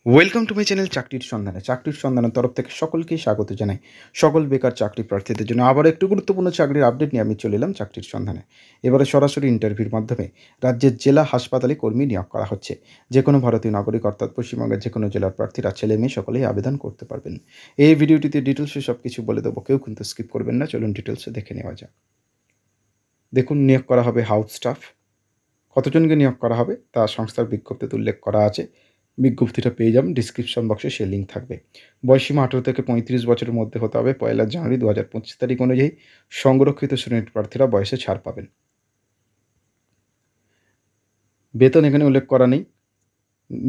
Welcome to my channel চাকরির সন্ধানের তরফ থেকে সকলকেই স্বাগত জানাই। সকল বেকার চাকরি প্রার্থীদের জন্য আবার একটু গুরুত্বপূর্ণ চাকরির আপডেট নিয়ে আমি চলে এলাম চাকরির সন্ধানে। এবারে সরাসরি ইন্টারভিউর মাধ্যমে রাজ্যের জেলা হাসপাতালে কর্মী নিয়োগ করা হচ্ছে। যে কোনো ভারতীয় নাগরিক অর্থাৎ পশ্চিমবঙ্গের যে কোনো জেলার প্রার্থীরা ছেলে মেয়ে সকলেই আবেদন করতে পারবেন। এই ভিডিওটিতে ডিটেলসে সব কিছু বলে দেবো, কেউ কিন্তু স্কিপ করবেন না। চলুন ডিটেলসে দেখে নেওয়া যাক। দেখুন, নিয়োগ করা হবে হাউস স্টাফ। কতজনকে নিয়োগ করা হবে তা সংস্থার বিজ্ঞপ্তিতে উল্লেখ করা আছে। বিজ্ঞপ্তিটা পেয়ে যাবেন ডিসক্রিপশন বক্সে, সে লিঙ্ক থাকবে। বয়সীমা 18 থেকে 35 বছরের মধ্যে হতে হবে। 1 জানুয়ারি 2025 তারিখ অনুযায়ী সংরক্ষিত শ্রেণীর প্রার্থীরা বয়সে ছাড় পাবেন। বেতন এখানে উল্লেখ করা নেই,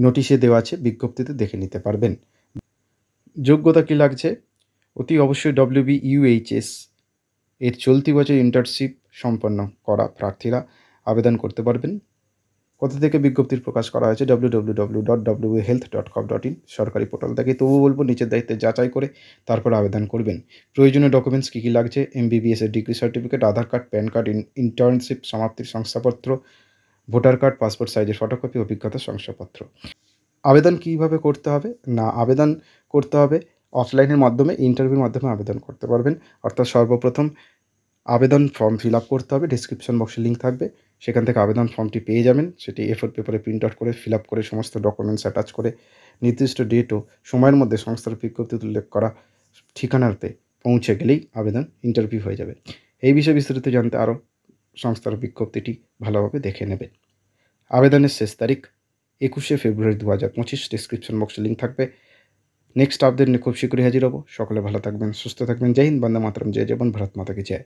নোটিশে দেওয়া আছে, বিজ্ঞপ্তিতে দেখে নিতে পারবেন। যোগ্যতা কী লাগছে? অতি অবশ্যই WBUHS এর চলতি বছর ইন্টার্নশিপ সম্পন্ন করা প্রার্থীরা আবেদন করতে পারবেন। কোথা থেকে বিজ্ঞপ্তির প্রকাশ করা হয়েছে? www.whealth.gov.in সরকারি পোর্টাল থেকে। তবুও বলবো নিচের দায়িত্বে যাচাই করে তারপর আবেদন করবেন। প্রয়োজনীয় ডকুমেন্টস কী কী লাগছে? MBBS এর ডিগ্রি সার্টিফিকেট, আধার কার্ড, প্যান কার্ড, ইন্টার্নশিপ সমাপ্তির শংসাপত্র, ভোটার কার্ড, পাসপোর্ট সাইজের ফটোকপি, অভিজ্ঞতার শংসাপত্র। আবেদন কীভাবে করতে হবে? না, আবেদন করতে হবে অফলাইনের মাধ্যমে, ইন্টারভিউর মাধ্যমে আবেদন করতে পারবেন। অর্থাৎ সর্বপ্রথম আবেদন ফর্ম ফিল আপ করতে হবে। ডিসক্রিপশন বক্সে লিঙ্ক থাকবে, সেখান থেকে আবেদন ফর্মটি পেয়ে যাবেন। সেটি A4 পেপারে প্রিন্ট আউট করে ফিল আপ করে সমস্ত ডকুমেন্টস অ্যাটাচ করে নির্দিষ্ট ডেট ও সময়ের মধ্যে সংস্থার বিজ্ঞপ্তিতে উল্লেখ করা ঠিকানাতে পৌঁছে গেলেই আবেদন ইন্টারভিউ হয়ে যাবে। এই বিষয়ে বিস্তারিত জানতে আরও সংস্থার বিজ্ঞপ্তিটি ভালোভাবে দেখে নেবেন। আবেদনের শেষ তারিখ 21শে ফেব্রুয়ারি 2025। ডিসক্রিপশন বক্সে লিঙ্ক থাকবে। নেক্সট আপডেট নিয়ে খুব শীঘ্রই হাজির হব। সকলে ভালো থাকবেন, সুস্থ থাকবেন। জয় হিন্দ, বন্দে মাতরম, জয় জবান, ভারত মাতা কি জয়।